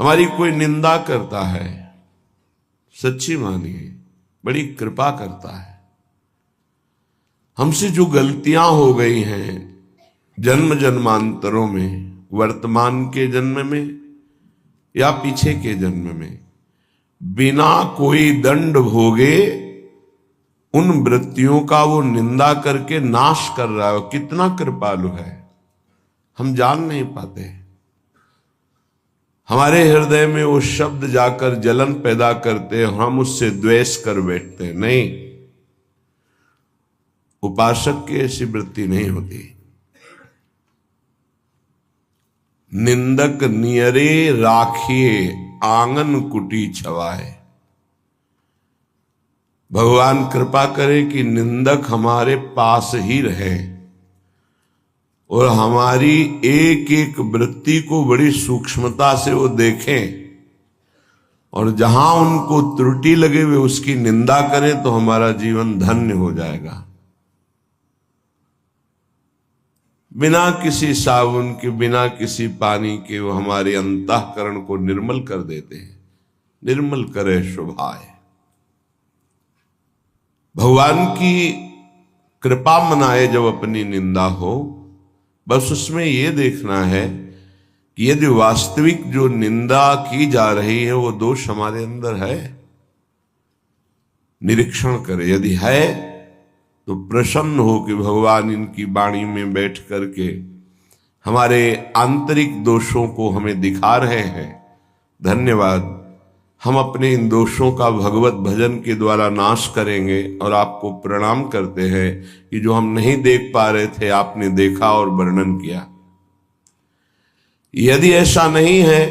हमारी कोई निंदा करता है, सच्ची मानिए बड़ी कृपा करता है। हमसे जो गलतियां हो गई हैं जन्म जन्मांतरों में, वर्तमान के जन्म में या पीछे के जन्म में, बिना कोई दंड भोगे उन वृत्तियों का वो निंदा करके नाश कर रहा है। कितना कृपालु है, हम जान नहीं पाते। हमारे हृदय में वो शब्द जाकर जलन पैदा करते, हम उससे द्वेष कर बैठते। नहीं, उपासक की ऐसी वृत्ति नहीं होती। निंदक नियरे राखिए आंगन कुटी छवाए। भगवान कृपा करे कि निंदक हमारे पास ही रहे और हमारी एक एक वृत्ति को बड़ी सूक्ष्मता से वो देखें, और जहां उनको त्रुटि लगे वे उसकी निंदा करें, तो हमारा जीवन धन्य हो जाएगा। बिना किसी साबुन के, बिना किसी पानी के वो हमारे अंतःकरण को निर्मल कर देते हैं। निर्मल करे शोभाए। भगवान की कृपा मनाए जब अपनी निंदा हो, बस उसमें यह देखना है कि यदि वास्तविक जो निंदा की जा रही है वो दोष हमारे अंदर है, निरीक्षण करे। यदि है तो प्रसन्न हो कि भगवान इनकी वाणी में बैठ करके हमारे आंतरिक दोषों को हमें दिखा रहे हैं। धन्यवाद, हम अपने इन दोषों का भगवत भजन के द्वारा नाश करेंगे और आपको प्रणाम करते हैं कि जो हम नहीं देख पा रहे थे आपने देखा और वर्णन किया। यदि ऐसा नहीं है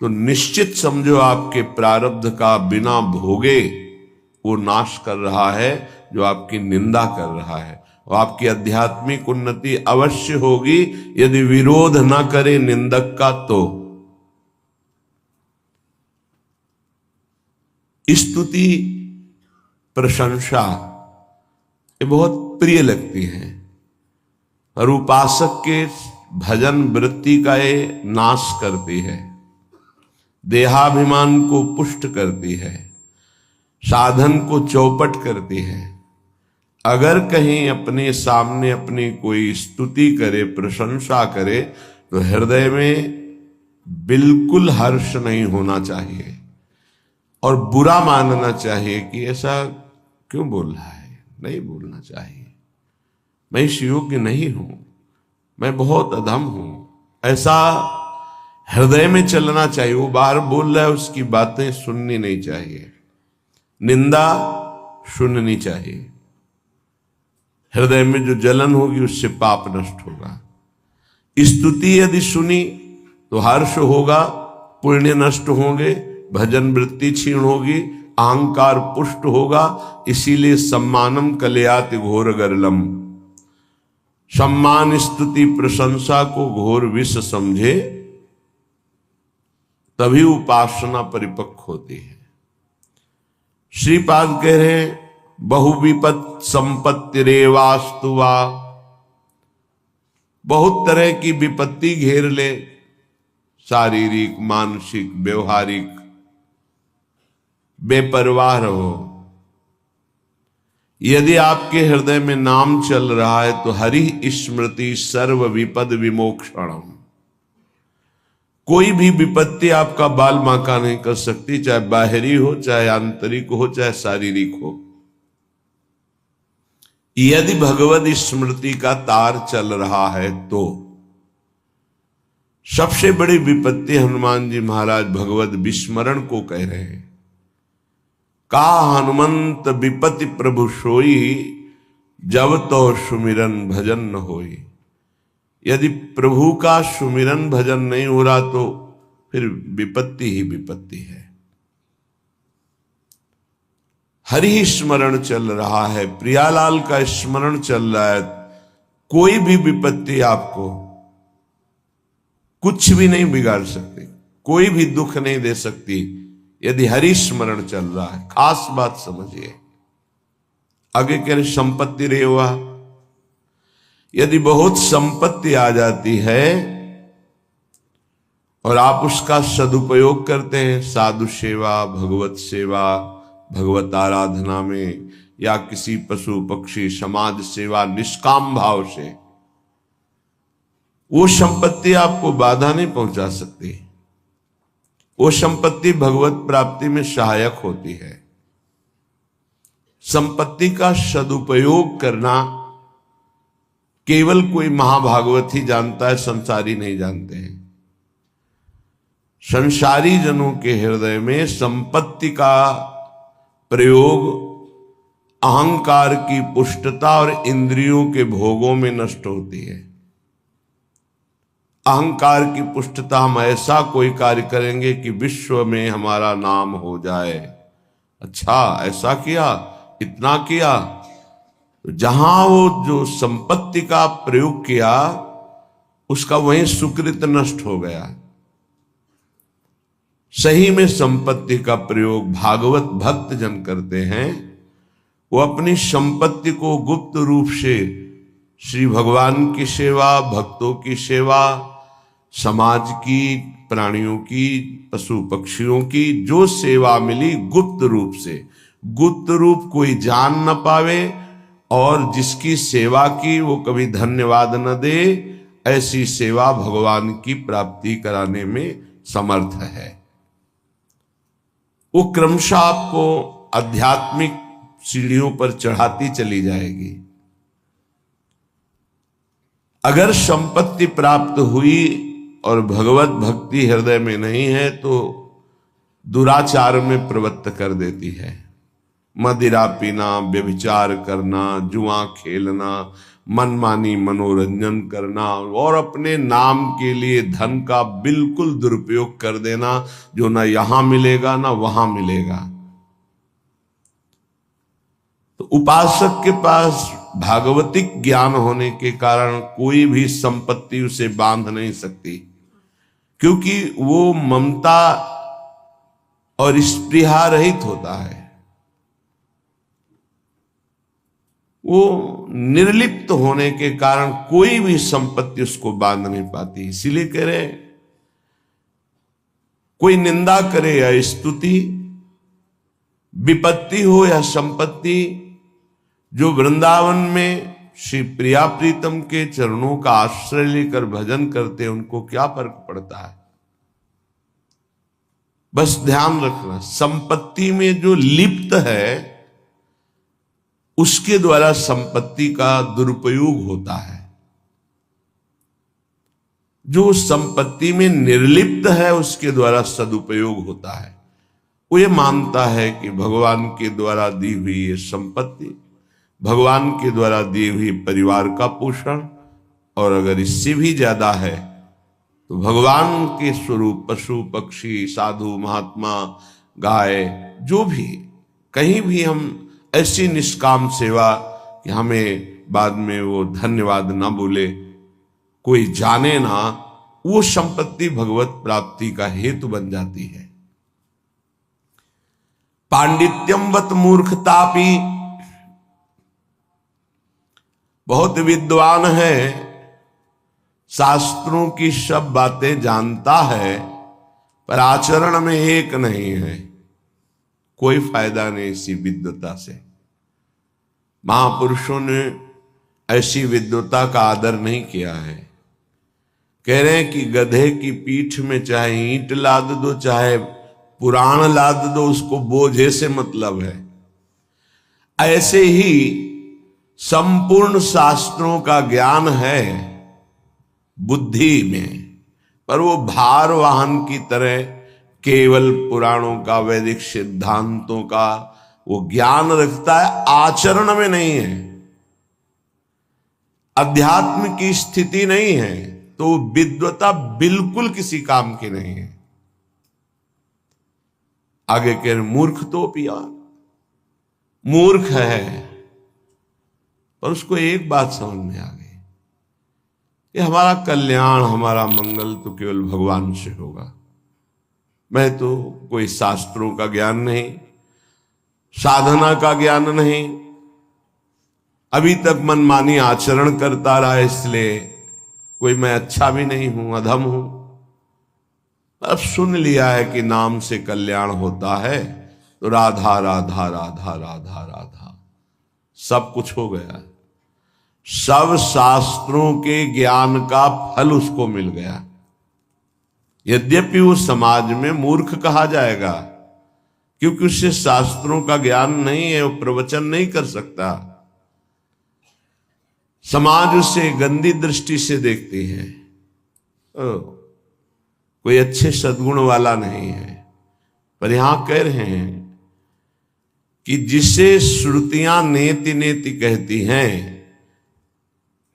तो निश्चित समझो आपके प्रारब्ध का बिना भोगे वो नाश कर रहा है जो आपकी निंदा कर रहा है। और आपकी आध्यात्मिक उन्नति अवश्य होगी यदि विरोध ना करे निंदक का। तो स्तुति प्रशंसा ये बहुत प्रिय लगती है, और उपासक के भजन वृत्ति का ये नाश करती है, देहाभिमान को पुष्ट करती है, साधन को चौपट करती है। अगर कहीं अपने सामने अपनी कोई स्तुति करे, प्रशंसा करे, तो हृदय में बिल्कुल हर्ष नहीं होना चाहिए और बुरा मानना चाहिए कि ऐसा क्यों बोल रहा है। नहीं बोलना चाहिए, मैं इस योग्य नहीं हूं, मैं बहुत अधम हूं, ऐसा हृदय में चलना चाहिए। वो बाहर बोल रहा है उसकी बातें सुननी नहीं चाहिए, निंदा सुननी चाहिए। हृदय में जो जलन होगी उससे पाप नष्ट होगा। स्तुति यदि सुनी तो हर्ष होगा, पुण्य नष्ट होंगे, भजन वृत्ति क्षीण होगी, अहंकार पुष्ट होगा। इसीलिए सम्मानम कलयाति घोर गरलम, सम्मान स्तुति प्रशंसा को घोर विष समझे तभी उपासना परिपक्व होती है। श्रीपाद कह रहे हैं बहुविपत संपत्ति रेवास्तुवा, बहुत तरह की विपत्ति घेर ले, शारीरिक मानसिक व्यवहारिक, बेपरवाह रहो। यदि आपके हृदय में नाम चल रहा है तो हरि स्मृति सर्व विपद विमोक्षणम। कोई भी विपत्ति आपका बाल बांका नहीं कर सकती, चाहे बाहरी हो, चाहे आंतरिक हो, चाहे शारीरिक हो। यदि भगवत स्मृति का तार चल रहा है तो सबसे बड़ी विपत्ति हनुमान जी महाराज भगवत विस्मरण को कह रहे हैं। का हनुमंत विपत्ति प्रभु सोई, जब तो सुमिरन भजन न होई। यदि प्रभु का सुमिरन भजन नहीं हो रहा तो फिर विपत्ति ही विपत्ति है। हरि स्मरण चल रहा है, प्रियालाल का स्मरण चल रहा है, कोई भी विपत्ति आपको कुछ भी नहीं बिगाड़ सकती, कोई भी दुख नहीं दे सकती यदि हरि स्मरण चल रहा है। खास बात समझिए। आगे कह रहे संपत्ति रेवा, यदि बहुत संपत्ति आ जाती है और आप उसका सदुपयोग करते हैं साधु सेवा, भगवत सेवा, भगवत आराधना में, या किसी पशु पक्षी समाज सेवा निष्काम भाव से, वो संपत्ति आपको बाधा नहीं पहुंचा सकती। वो संपत्ति भगवत प्राप्ति में सहायक होती है। संपत्ति का सदुपयोग करना केवल कोई महाभागवत ही जानता है, संसारी नहीं जानते हैं। संसारी जनों के हृदय में संपत्ति का प्रयोग अहंकार की पुष्टता और इंद्रियों के भोगों में नष्ट होती है। अहंकार की पुष्टता, हम ऐसा कोई कार्य करेंगे कि विश्व में हमारा नाम हो जाए, अच्छा ऐसा किया, इतना किया। जहां वो जो संपत्ति का प्रयोग किया उसका वहीं सुकृत नष्ट हो गया। सही में संपत्ति का प्रयोग भागवत भक्त जन करते हैं, वो अपनी संपत्ति को गुप्त रूप से श्री भगवान की सेवा, भक्तों की सेवा, समाज की, प्राणियों की, पशु पक्षियों की जो सेवा मिली गुप्त रूप से, गुप्त रूप कोई जान न पावे, और जिसकी सेवा की वो कभी धन्यवाद न दे, ऐसी सेवा भगवान की प्राप्ति कराने में समर्थ है। वो क्रमशः आपको आध्यात्मिक सीढ़ियों पर चढ़ाती चली जाएगी। अगर संपत्ति प्राप्त हुई और भगवत भक्ति हृदय में नहीं है तो दुराचार में प्रवृत्त कर देती है। मदिरा पीना, व्यभिचार करना, जुआ खेलना, मनमानी मनोरंजन करना और अपने नाम के लिए धन का बिल्कुल दुरुपयोग कर देना, जो ना यहां मिलेगा ना वहां मिलेगा। तो उपासक के पास भागवतिक ज्ञान होने के कारण कोई भी संपत्ति उसे बांध नहीं सकती, क्योंकि वो ममता और स्पृहा रहित होता है। वो निर्लिप्त होने के कारण कोई भी संपत्ति उसको बांध नहीं पाती। इसीलिए कह रहे, कोई निंदा करे या स्तुति, विपत्ति हो या संपत्ति, जो वृंदावन में श्री प्रिया प्रीतम के चरणों का आश्रय लेकर भजन करते हैं, उनको क्या फर्क पड़ता है। बस ध्यान रखना, संपत्ति में जो लिप्त है उसके द्वारा संपत्ति का दुरुपयोग होता है। जो संपत्ति में निर्लिप्त है उसके द्वारा सदुपयोग होता है। वो ये मानता है कि भगवान के द्वारा दी हुई ये संपत्ति, भगवान के द्वारा दी हुई परिवार का पोषण, और अगर इससे भी ज्यादा है तो भगवान के स्वरूप पशु पक्षी, साधु महात्मा, गाय, जो भी, कहीं भी हम ऐसी निष्काम सेवा कि हमें बाद में वो धन्यवाद ना बोले, कोई जाने ना, वो संपत्ति भगवत प्राप्ति का हेतु बन जाती है। पांडित्यमवत मूर्खतापि, बहुत विद्वान है, शास्त्रों की सब बातें जानता है, पर आचरण में एक नहीं है। कोई फायदा नहीं इसी विद्वता से। महापुरुषों ने ऐसी विद्वता का आदर नहीं किया है। कह रहे हैं कि गधे की पीठ में चाहे ईंट लाद दो, चाहे पुराण लाद दो, उसको बोझे से मतलब है। ऐसे ही संपूर्ण शास्त्रों का ज्ञान है बुद्धि में, पर वो भार वाहन की तरह केवल पुराणों का, वैदिक सिद्धांतों का वो ज्ञान रखता है, आचरण में नहीं है, अध्यात्म की स्थिति नहीं है, तो विद्वता बिल्कुल किसी काम की नहीं है। आगे कह रहे मूर्ख तो पिया, मूर्ख है, पर उसको एक बात समझ में आ गई कि हमारा कल्याण, हमारा मंगल तो केवल भगवान से होगा। मैं तो कोई शास्त्रों का ज्ञान नहीं, साधना का ज्ञान नहीं, अभी तक मनमानी आचरण करता रहा, इसलिए कोई मैं अच्छा भी नहीं हूं, अधम हूं। अब सुन लिया है कि नाम से कल्याण होता है, तो राधा राधा राधा राधा राधा सब कुछ हो गया। सब शास्त्रों के ज्ञान का फल उसको मिल गया। यद्यपि वो समाज में मूर्ख कहा जाएगा, क्योंकि उससे शास्त्रों का ज्ञान नहीं है, वो प्रवचन नहीं कर सकता। समाज उसे गंदी दृष्टि से देखती है, कोई अच्छे सद्गुण वाला नहीं है। पर यहां कह रहे हैं कि जिसे श्रुतियां नेति नेति कहती हैं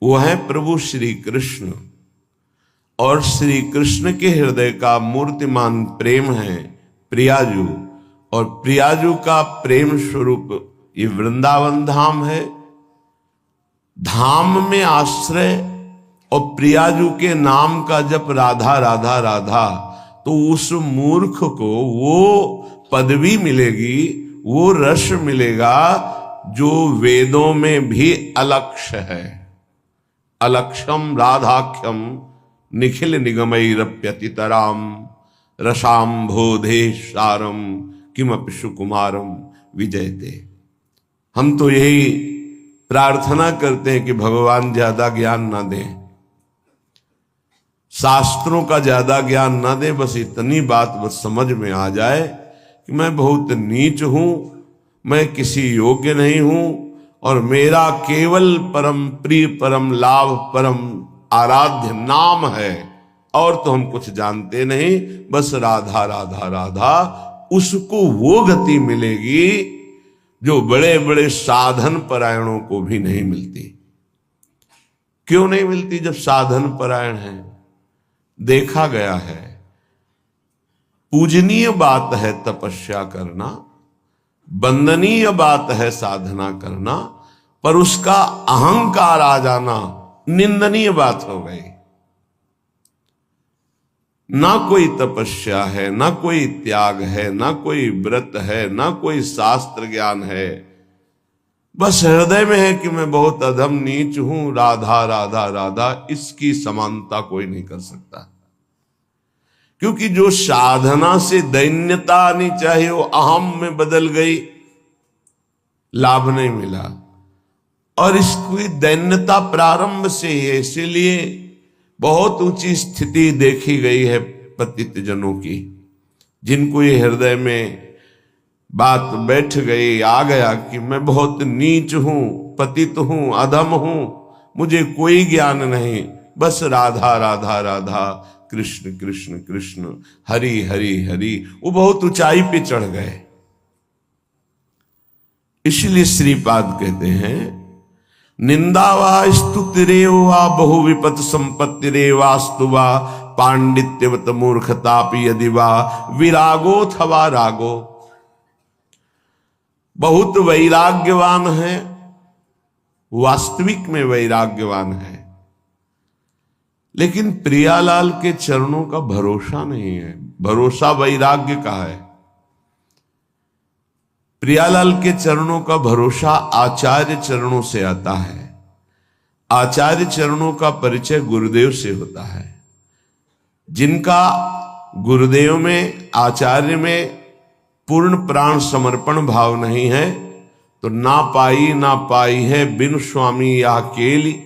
वो है प्रभु श्री कृष्ण, और श्री कृष्ण के हृदय का मूर्तिमान प्रेम है प्रियाजू, और प्रियाजू का प्रेम स्वरूप ये वृंदावन धाम है। धाम में आश्रय और प्रियाजू के नाम का जप राधा राधा राधा, तो उस मूर्ख को वो पदवी मिलेगी, वो रस मिलेगा जो वेदों में भी अलक्ष्य है। अलक्षम राधाख्यम निखिल निगमैरप्यतितराम रसाम्भोधेशारम किमपि सुकुमारम विजयते। हम तो यही प्रार्थना करते हैं कि भगवान ज्यादा ज्ञान ना दें, शास्त्रों का ज्यादा ज्ञान ना दें, बस इतनी बात बस समझ में आ जाए कि मैं बहुत नीच हूं, मैं किसी योग्य नहीं हूं, और मेरा केवल परम प्रिय परम लाभ परम आराध्य नाम है, और तो हम कुछ जानते नहीं, बस राधा राधा राधा। उसको वो गति मिलेगी जो बड़े बड़े साधन परायणों को भी नहीं मिलती। क्यों नहीं मिलती? जब साधन परायण है, देखा गया है पूजनीय बात है तपस्या करना, वंदनीय बात है साधना करना, पर उसका अहंकार आ जाना निंदनीय बात हो गई। ना कोई तपस्या है, ना कोई त्याग है, ना कोई व्रत है, ना कोई शास्त्र ज्ञान है, बस हृदय में है कि मैं बहुत अधम नीच हूं, राधा राधा राधा। इसकी समानता कोई नहीं कर सकता, क्योंकि जो साधना से दैन्यता आनी चाहिए वो अहम में बदल गई, लाभ नहीं मिला। और इसकी दैन्यता प्रारंभ से ही है, इसीलिए बहुत ऊंची स्थिति देखी गई है पतित जनों की, जिनको ये हृदय में बात बैठ गई, आ गया कि मैं बहुत नीच हूं, पतित हूं, अधम हूं, मुझे कोई ज्ञान नहीं, बस राधा राधा राधा, कृष्ण कृष्ण कृष्ण, हरि हरि हरि। वो बहुत ऊंचाई पे चढ़ गए। इसलिए श्रीपाद कहते हैं निंदा वा स्तुतिरेव वा बहु विपत संपत्तिरेवास्तु वा पांडित्यवत मूर्खतापि यदि वा विरागोथवा रागो। बहुत वैराग्यवान है, वास्तविक में वैराग्यवान है, लेकिन प्रियालाल के चरणों का भरोसा नहीं है। भरोसा वैराग्य का है। प्रियालाल के चरणों का भरोसा आचार्य चरणों से आता है। आचार्य चरणों का परिचय गुरुदेव से होता है। जिनका गुरुदेव में, आचार्य में पूर्ण प्राण समर्पण भाव नहीं है, तो ना पाई है बिन स्वामी या केली,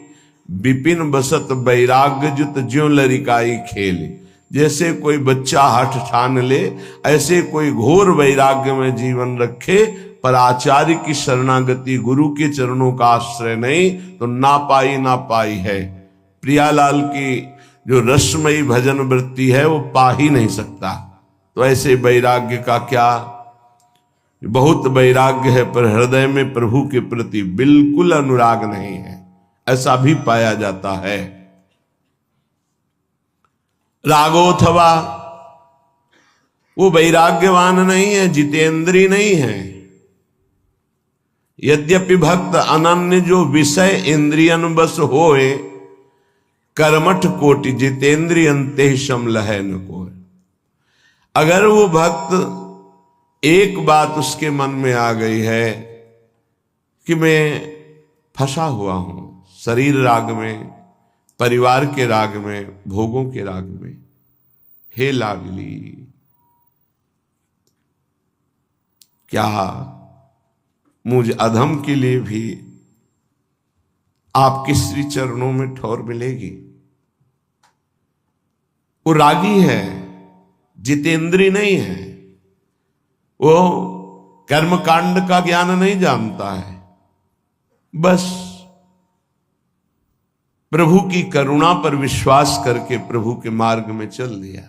विपिन बसत वैराग्य जुत ज्यों लरिकाई खेल। जैसे कोई बच्चा हठ ठान ले, ऐसे कोई घोर वैराग्य में जीवन रखे, पर आचार्य की शरणागति, गुरु के चरणों का आश्रय नहीं, तो ना पाई है। प्रियालाल की जो रसमयी भजन वृत्ति है वो पा ही नहीं सकता। तो ऐसे वैराग्य का क्या, बहुत वैराग्य है पर हृदय में प्रभु के प्रति बिल्कुल अनुराग नहीं है, ऐसा भी पाया जाता है। रागोथवा, वो वैराग्यवान नहीं है, जितेंद्रीय नहीं है। यद्यपि भक्त अनन्य जो विषय इंद्रियन बस होए, कर्मठ कोटि जितेंद्रियन ते शम लहै न कोय। अगर वो भक्त एक बात उसके मन में आ गई है कि मैं फंसा हुआ हूं शरीर राग में, परिवार के राग में, भोगों के राग में, हे लाडली क्या मुझ अधम के लिए भी आपके श्री चरणों में ठौर मिलेगी? वो रागी है, जितेंद्री नहीं है, वो कर्मकांड का ज्ञान नहीं जानता है, बस प्रभु की करुणा पर विश्वास करके प्रभु के मार्ग में चल दिया।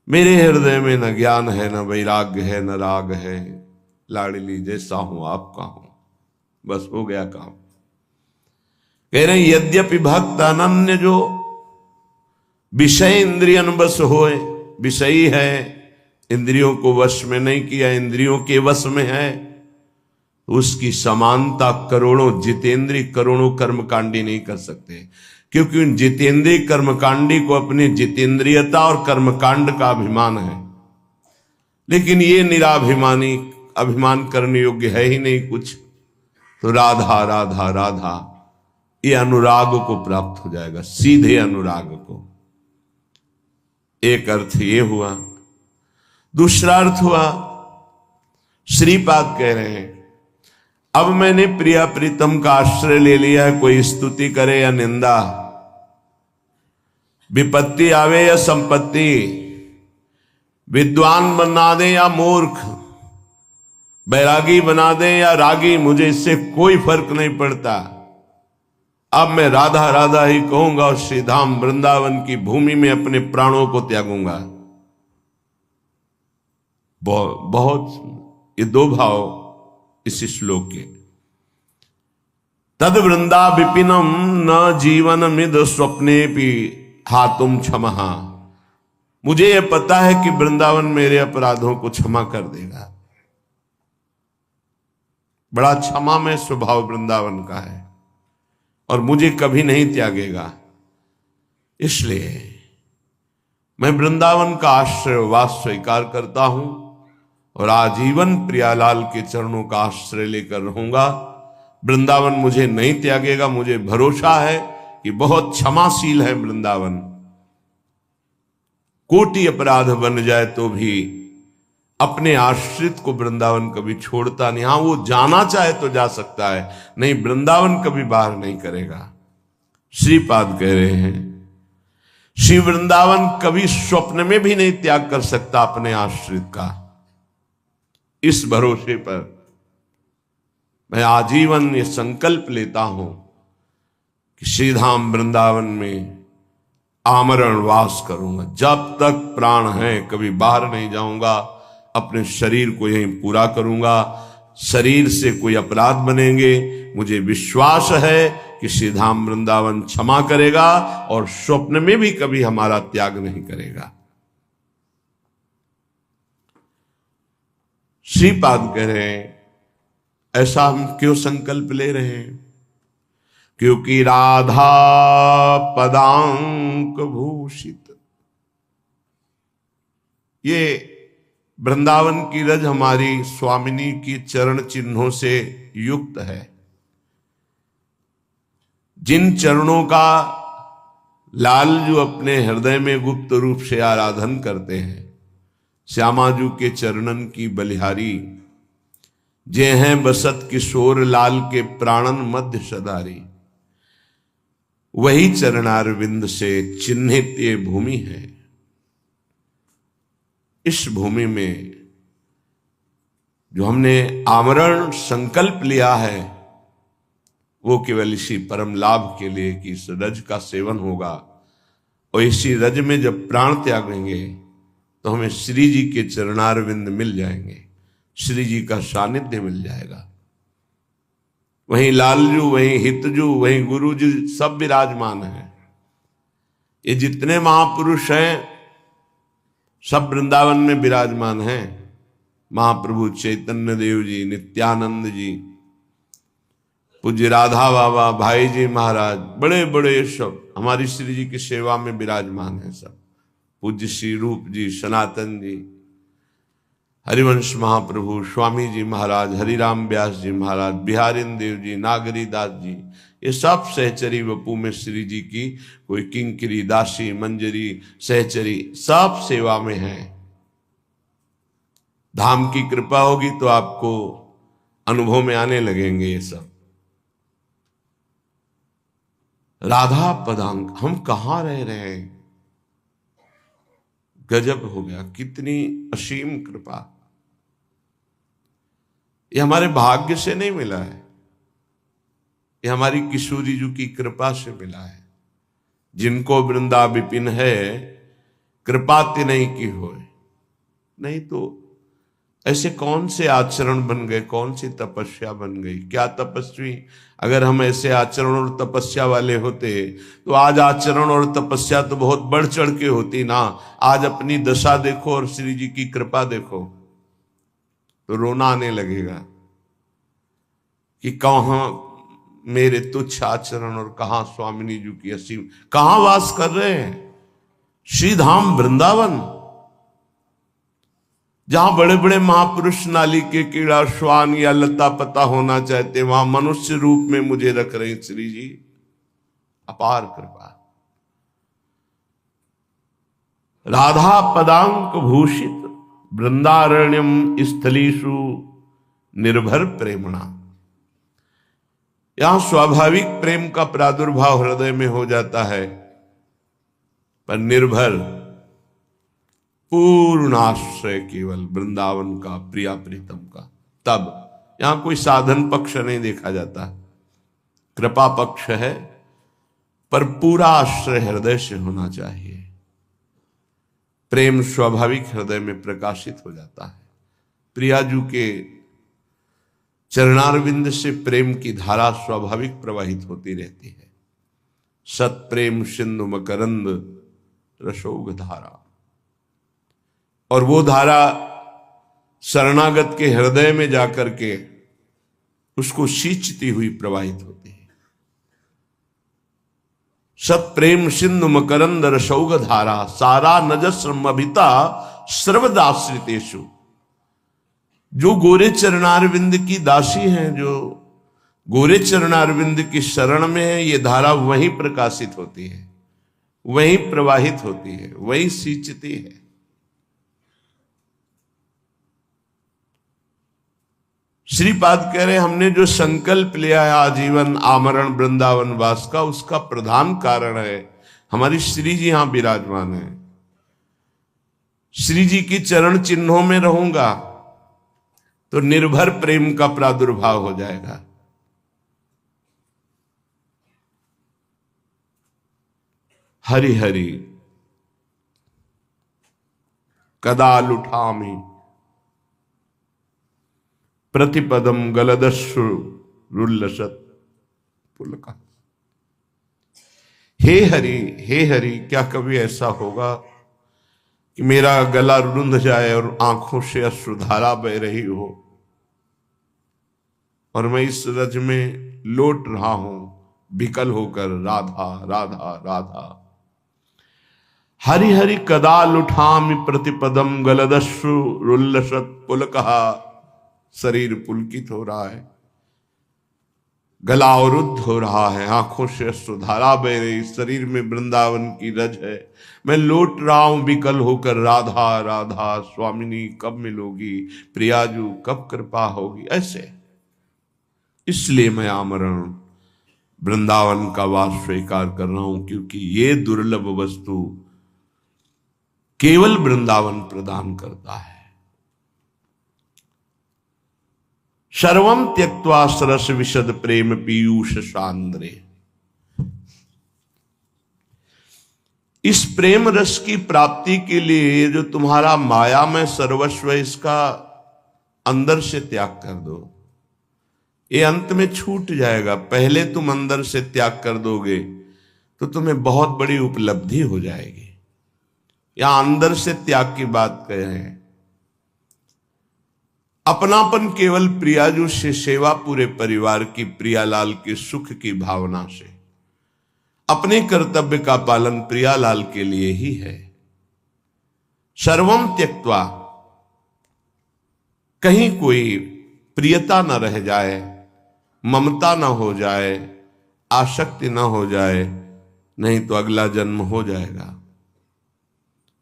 मेरे हृदय में न ज्ञान है, न वैराग्य है, न राग है, लाडली जैसा हूं आपका हूं, बस हो गया काम। कह रहे यद्यपि भक्त अनन्य जो विषय इंद्रियन बस होए, विषयी है, इंद्रियों को वश में नहीं किया, इंद्रियों के वश में है, उसकी समानता करोड़ों जितेंद्रीय करोड़ों कर्मकांडी नहीं कर सकते, क्योंकि उन जितेंद्रीय कर्मकांडी को अपनी जितेंद्रियता और कर्मकांड का अभिमान है। लेकिन ये निराभिमानी अभिमान करने योग्य है ही नहीं कुछ, तो राधा राधा राधा ये अनुराग को प्राप्त हो जाएगा, सीधे अनुराग को। एक अर्थ ये हुआ। दूसरा अर्थ हुआ, श्रीपाद कह रहे हैं अब मैंने प्रिया प्रीतम का आश्रय ले लिया है, कोई स्तुति करे या निंदा, विपत्ति आवे या संपत्ति, विद्वान बना दे या मूर्ख, बैरागी बना दे या रागी, मुझे इससे कोई फर्क नहीं पड़ता। अब मैं राधा राधा ही कहूंगा और श्री धाम वृंदावन की भूमि में अपने प्राणों को त्यागूंगा। बहुत ये दो भाव इस श्लोक के। तद वृंदा विपिनम न जीवन मिद स्वप्ने भी हातुम क्षमहा, मुझे यह पता है कि वृंदावन मेरे अपराधों को क्षमा कर देगा। बड़ा क्षमा में स्वभाव वृंदावन का है और मुझे कभी नहीं त्यागेगा। इसलिए मैं वृंदावन का आश्रय वास स्वीकार करता हूं और आजीवन प्रियालाल के चरणों का आश्रय लेकर रहूंगा। वृंदावन मुझे नहीं त्यागेगा, मुझे भरोसा है कि बहुत क्षमाशील है वृंदावन। कोटि अपराध बन जाए तो भी अपने आश्रित को वृंदावन कभी छोड़ता नहीं। हां, वो जाना चाहे तो जा सकता है, नहीं वृंदावन कभी बाहर नहीं करेगा। श्रीपाद कह रहे हैं श्री वृंदावन कभी स्वप्न में भी नहीं त्याग कर सकता अपने आश्रित का। इस भरोसे पर मैं आजीवन ये संकल्प लेता हूं कि श्रीधाम वृंदावन में आमरण वास करूंगा। जब तक प्राण है कभी बाहर नहीं जाऊंगा, अपने शरीर को यहीं पूरा करूंगा। शरीर से कोई अपराध बनेंगे, मुझे विश्वास है कि श्रीधाम वृंदावन क्षमा करेगा और स्वप्न में भी कभी हमारा त्याग नहीं करेगा। श्रीपाद कह रहे हैं ऐसा हम क्यों संकल्प ले रहे हैं? क्योंकि राधा पदांक भूषित, ये वृंदावन की रज हमारी स्वामिनी की चरण चिन्हों से युक्त है। जिन चरणों का लाल जो अपने हृदय में गुप्त रूप से आराधन करते हैं, श्यामाजू के चरणन की बलिहारी, जे हैं बसत किशोर लाल के प्राणन मध्य सदारी, वही चरणारविंद से चिन्हित ये भूमि है। इस भूमि में जो हमने आमरण संकल्प लिया है वो केवल इसी परम लाभ के लिए कि इस रज का सेवन होगा, और इसी रज में जब प्राण त्यागेंगे तो हमें श्री जी के चरणारविंद मिल जाएंगे, श्री जी का सानिध्य मिल जाएगा। वहीं लालजू, वहीं हितजू, वहीं गुरुजी सब विराजमान हैं। ये जितने महापुरुष हैं सब वृंदावन में विराजमान हैं। महाप्रभु चैतन्य देव जी, नित्यानंद जी, पूज्य राधा बाबा, भाई जी महाराज, बड़े बड़े सब हमारी श्री जी की सेवा में विराजमान हैं सब। पूज्य श्री रूप जी, सनातन जी, हरिवंश महाप्रभु, स्वामी जी महाराज, हरिराम व्यास जी महाराज, बिहारिन देव जी, नागरी दास जी, ये सब सहचरी वपू में श्री जी की कोई किंकरी, दासी, मंजरी, सहचरी सब सेवा में हैं। धाम की कृपा होगी तो आपको अनुभव में आने लगेंगे ये सब। राधा पदांक, हम कहां रह रहे हैं, गजब हो गया, कितनी असीम कृपा। ये हमारे भाग्य से नहीं मिला है, ये हमारी किशोरी जी की कृपा से मिला है। जिनको वृंदा विपिन है, कृपा तिन्हीं की होए। नहीं तो ऐसे कौन से आचरण बन गए, कौन सी तपस्या बन गई। क्या तपस्वी, अगर हम ऐसे आचरण और तपस्या वाले होते तो आज आचरण और तपस्या तो बहुत बढ़ चढ़ के होती ना। आज अपनी दशा देखो और श्री जी की कृपा देखो तो रोना आने लगेगा कि कहां मेरे तुच्छ आचरण और कहां स्वामिनी जी की असीम, कहां वास कर रहे हैं। श्री धाम वृंदावन, जहां बड़े बड़े महापुरुष नाली के कीड़ा श्वान या लता पता होना चाहते, वहां मनुष्य रूप में मुझे रख रहे श्री जी, अपार कृपा। राधा पदांक भूषित वृंदारण्यम स्थलीषु निर्भर प्रेमणा। यहां स्वाभाविक प्रेम का प्रादुर्भाव हृदय में हो जाता है, पर निर्भर पूर्ण आश्रय केवल वृंदावन का, प्रिया प्रीतम का। तब यहां कोई साधन पक्ष नहीं देखा जाता, कृपा पक्ष है, पर पूरा आश्रय हृदय से होना चाहिए। प्रेम स्वाभाविक हृदय में प्रकाशित हो जाता है। प्रियाजू के चरणारविंद से प्रेम की धारा स्वाभाविक प्रवाहित होती रहती है। सत प्रेम सिंधु मकरंद रसोग धारा, और वो धारा शरणागत के हृदय में जाकर के उसको सींचती हुई प्रवाहित होती है। सत प्रेम सिंधु मकरंद रसौग धारा, सारा नजस्रमभिता सर्वदाश्रितेषु। जो गोरे चरणारविंद की दासी हैं, जो गोरे चरणारविंद की शरण में है, ये धारा वहीं प्रकाशित होती है, वहीं प्रवाहित होती है, वहीं सींचती है। श्रीपाद कह रहे, हमने जो संकल्प लिया है आजीवन आमरण वृंदावन वास का, उसका प्रधान कारण है हमारी श्री जी यहां विराजमान है। श्री जी की चरण चिन्हों में रहूंगा तो निर्भर प्रेम का प्रादुर्भाव हो जाएगा। हरि हरि कदा लुठामि प्रतिपदम गलदस्रु रुल्लसत पुलका। हे हरि, क्या कभी ऐसा होगा कि मेरा गला रुंध जाए और आंखों से अश्रुधारा बह रही हो और मैं इस रज में लौट रहा हूं विकल होकर, राधा राधा राधा। हरि हरि कदा लुठामि प्रतिपदम गलदस्रु रुल्लसत पुलका। शरीर पुलकित हो रहा है, गला अवरुद्ध हो रहा है, आंखों से अश्रुधारा बह रही, शरीर में वृंदावन की रज है, मैं लौट रहा हूं विकल होकर, राधा राधा स्वामिनी कब मिलोगी, प्रियाजू कब कृपा होगी। ऐसे इसलिए मैं आमरण वृंदावन का वास स्वीकार कर रहा हूं, क्योंकि ये दुर्लभ वस्तु केवल वृंदावन प्रदान करता है। सर्वम त्यक्त्वा सरस विशद प्रेम पीयूष सांद्रे। इस प्रेम रस की प्राप्ति के लिए जो तुम्हारा माया में सर्वस्व, इसका अंदर से त्याग कर दो। ये अंत में छूट जाएगा, पहले तुम अंदर से त्याग कर दोगे तो तुम्हें बहुत बड़ी उपलब्धि हो जाएगी। यहां अंदर से त्याग की बात कह रहे हैं। अपनापन केवल प्रियाजू से, सेवा पूरे परिवार की, प्रियालाल के सुख की भावना से, अपने कर्तव्य का पालन प्रियालाल के लिए ही है। सर्वम त्यक्त्वा, कहीं कोई प्रियता न रह जाए, ममता न हो जाए, आसक्ति न हो जाए, नहीं तो अगला जन्म हो जाएगा।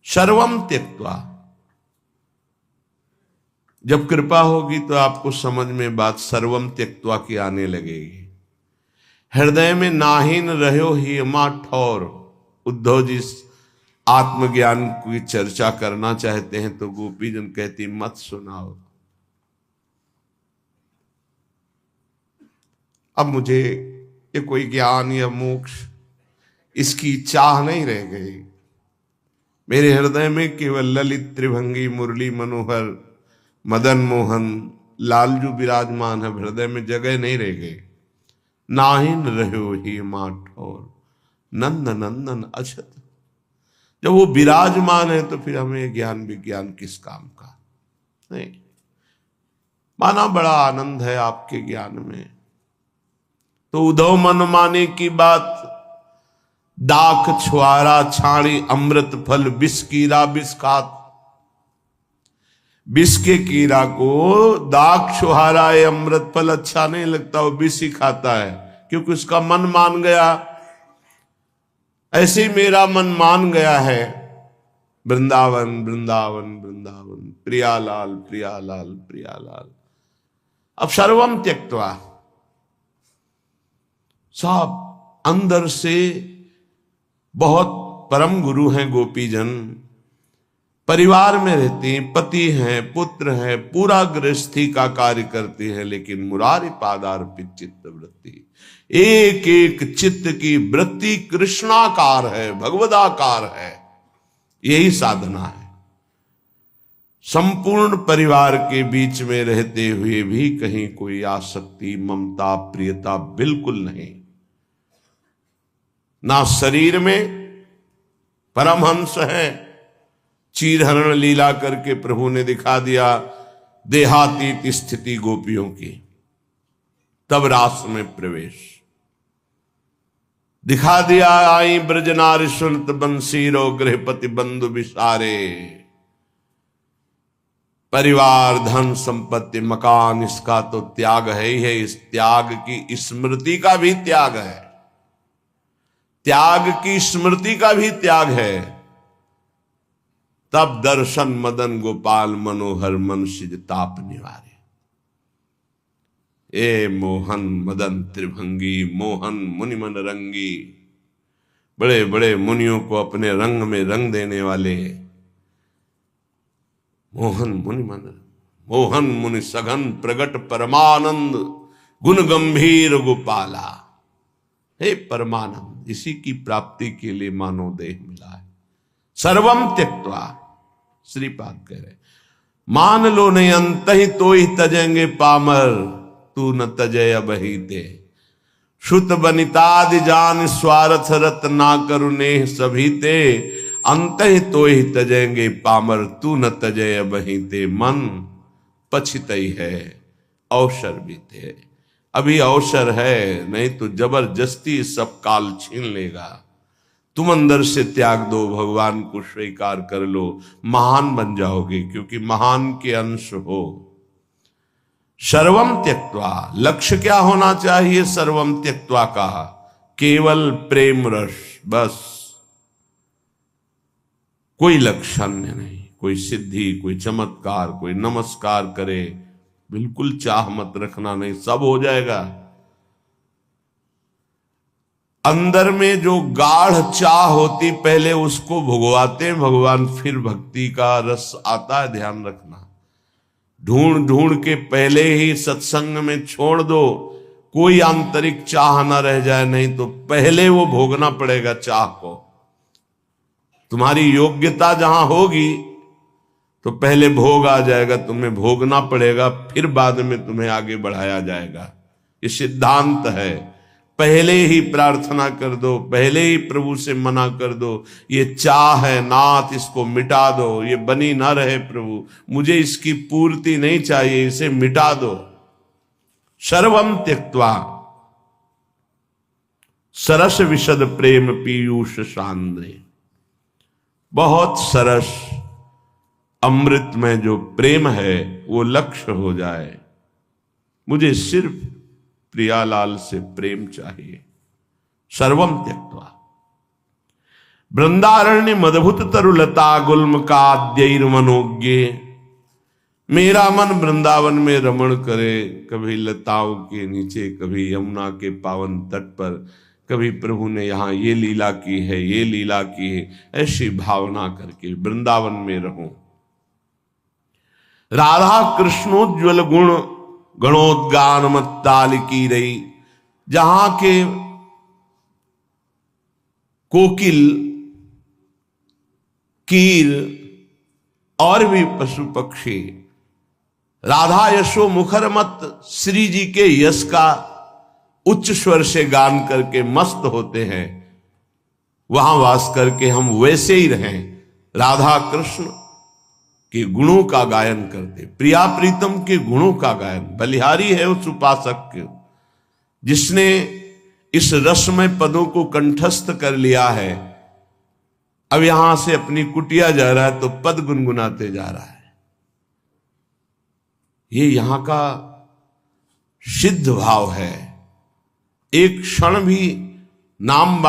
सर्वम त्यक्त्वा, जब कृपा होगी तो आपको समझ में बात सर्वम त्यक्त्वा की आने लगेगी। हृदय में नाहीन रहो ही अमा ठौर। उद्धव जी आत्मज्ञान की चर्चा करना चाहते हैं तो गोपीजन कहती मत सुनाओ। अब मुझे ये कोई ज्ञान या मोक्ष इसकी चाह नहीं रह गई। मेरे हृदय में केवल ललित त्रिभंगी मुरली मनोहर मदन मोहन लालजू विराजमान है। हृदय में जगह नहीं रह गई। नाहिन रहो ही माठ और नंद नंदन अछत। जब वो विराजमान है तो फिर हमें ज्ञान विज्ञान किस काम का। नहीं माना बड़ा आनंद है आपके ज्ञान में। तो उद्धव मन माने की बात, दाख छुआरा छाणी अमृत फल विष कीरा विष खात। विष के कीड़ा को दाख छुहारा है, अमृत फल अच्छा नहीं लगता, वो विष ही खाता है क्योंकि उसका मन मान गया। ऐसे ही मेरा मन मान गया है वृंदावन वृंदावन वृंदावन, प्रियालाल प्रियालाल प्रियालाल। अब सर्वम त्यक्त्वा, सब अंदर से बहुत परम गुरु हैं गोपीजन। परिवार में रहती हैं, पति हैं, पुत्र हैं, पूरा गृहस्थी का कार्य करती है, लेकिन मुरारी पादार्पित चित्त वृत्ति, एक एक चित्त की वृत्ति कृष्णाकार है, भगवदाकार है। यही साधना है। संपूर्ण परिवार के बीच में रहते हुए भी कहीं कोई आसक्ति ममता प्रियता बिल्कुल नहीं। ना शरीर में परमहंस है, चीरहरण लीला करके प्रभु ने दिखा दिया देहातीत स्थिति गोपियों की। तब रास में प्रवेश दिखा दिया, आई ब्रज नारी सुनत बंसीरो गृहपति बंधु विसारे। परिवार धन संपत्ति मकान इसका तो त्याग है ही है। इस त्याग की स्मृति का भी त्याग है, त्याग की स्मृति का भी त्याग है। तब दर्शन मदन गोपाल मनोहर मन सिज ताप निवारे। ए मोहन मदन त्रिभंगी मोहन मुनि मन रंगी। बड़े बड़े मुनियों को अपने रंग में रंग देने वाले मोहन मुनि मन, मोहन मुनि सघन प्रगट परमानंद गुण गंभीर गोपाला। हे परमानंद, इसी की प्राप्ति के लिए मानव देह मिला है। सर्वम त्यक्त्वा, श्रीपाद कह रहे मान लो नहीं अंत ही तो ही तजेंगे पामर, तू न तजय बही दे। श्रुत बनितादि जान स्वार्थ रत ना करुणे सभी ते। अंत ही तो ही तजेंगे पामर, तू न तजय बही ते। मन पछितई है अवसर बीते। अभी अवसर है, नहीं तो जबरदस्ती सब काल छीन लेगा। तुम अंदर से त्याग दो, भगवान को स्वीकार कर लो, महान बन जाओगे, क्योंकि महान के अंश हो। सर्वम त्यक्त्वा, लक्ष्य क्या होना चाहिए सर्वम त्यक्त्वा का? केवल प्रेम रस, बस। कोई लक्षण नहीं, कोई सिद्धि, कोई चमत्कार, कोई नमस्कार करे, बिल्कुल चाह मत रखना, नहीं सब हो जाएगा। अंदर में जो गाढ़ चाह होती पहले उसको भुगवाते भगवान, फिर भक्ति का रस आता है, ध्यान रखना। ढूंढ ढूंढ के पहले ही सत्संग में छोड़ दो, कोई आंतरिक चाह ना रह जाए, नहीं तो पहले वो भोगना पड़ेगा चाह को। तुम्हारी योग्यता जहां होगी तो पहले भोग आ जाएगा, तुम्हें भोगना पड़ेगा, फिर बाद में तुम्हें आगे बढ़ाया जाएगा। ये सिद्धांत है। पहले ही प्रार्थना कर दो, पहले ही प्रभु से मना कर दो, ये चाह है नाथ, इसको मिटा दो, ये बनी ना रहे प्रभु, मुझे इसकी पूर्ति नहीं चाहिए, इसे मिटा दो। सर्वम त्यक्त्वा सरस विशद प्रेम पीयूष सांद्रे। बहुत सरस अमृत में जो प्रेम है वो लक्ष्य हो जाए। मुझे सिर्फ प्रियालाल से प्रेम चाहिए। सर्वम त्यक्त्वा वृंदारण्य मदभुत तरुलता गुल्म का आद्यैर मनोज्ञे। मेरा मन वृंदावन में रमण करे, कभी लताओं के नीचे, कभी यमुना के पावन तट पर, कभी प्रभु ने यहाँ ये लीला की है, ये लीला की है, ऐसी भावना करके वृंदावन में रहूं। राधा कृष्णोज्वल गुण गणोद्गान मत्ताल की रही, जहां के कोकिल, कीर और भी पशु पक्षी राधा यशो मुखर मत श्री जी के यश का उच्च स्वर से गान करके मस्त होते हैं, वहां वास करके हम वैसे ही रहें, राधा कृष्ण के गुणों का गायन करते, प्रिया प्रीतम के गुणों का गायन। बलिहारी है उस उपासक जिसने इस रसमय पदों को कंठस्थ कर लिया है, अब यहां से अपनी कुटिया जा रहा है तो पद गुनगुनाते जा रहा है। ये यहां का सिद्ध भाव है। एक क्षण भी नाम